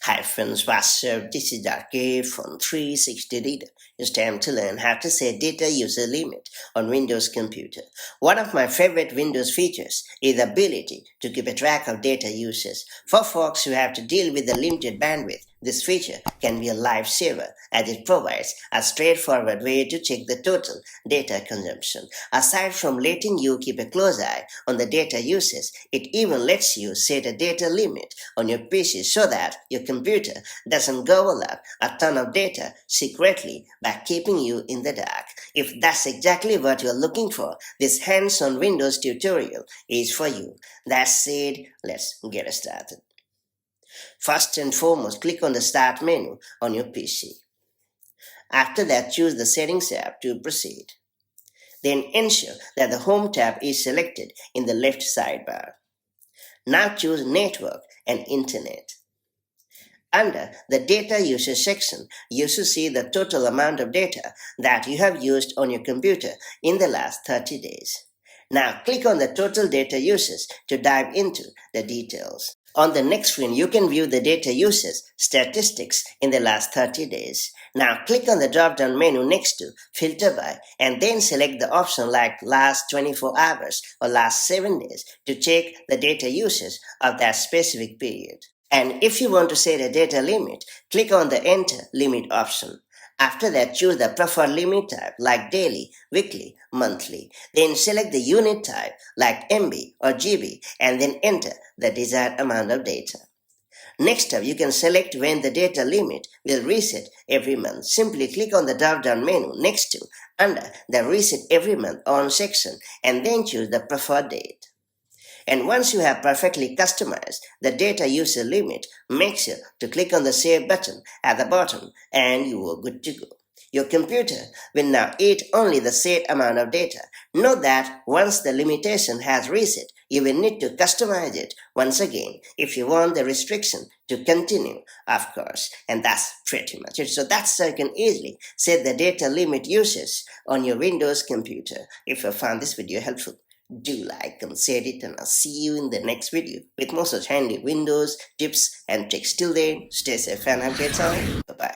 Hi friends, what's up? This is Darky from 360 Data. It's time to learn how to set data user limit on Windows computer. One of my favorite Windows features is the ability to keep a track of data usage. For folks who have to deal with the limited bandwidth, this feature can be a lifesaver as it provides a straightforward way to check the total data consumption. Aside from letting you keep a close eye on the data usage, it even lets you set a data limit on your PC so that your computer doesn't gobble up a ton of data secretly by keeping you in the dark. If that's exactly what you're looking for, this hands-on Windows tutorial is for you. That said, let's get started. First and foremost, click on the Start menu on your PC. After that, choose the Settings tab to proceed. Then ensure that the Home tab is selected in the left sidebar. Now choose Network and Internet. Under the Data Usage section, you should see the total amount of data that you have used on your computer in the last 30 days. Now click on the Total Data Usage to dive into the details. On the next screen, you can view the data usage statistics in the last 30 days. Now click on the drop-down menu next to Filter By and then select the option like last 24 hours or last 7 days to check the data usage of that specific period. And if you want to set a data limit, click on the Enter Limit option. After that, choose the preferred limit type like daily, weekly, monthly. Then select the unit type like MB or GB and then enter the desired amount of data. Next up, you can select when the data limit will reset every month. Simply click on the drop-down menu next to under the Reset Every Month On section and then choose the preferred date. And once you have perfectly customized the data user limit, make sure to click on the Save button at the bottom and you are good to go. Your computer will now eat only the set amount of data. Note that once the limitation has reset, you will need to customize it once again if you want the restriction to continue, of course. And that's pretty much it. So that's how you can easily set the data limit usage on your Windows computer. If you found this video helpful, do like and share it, and I'll see you in the next video with more such handy Windows tips and tricks. Till then, stay safe and have a great time. Bye bye.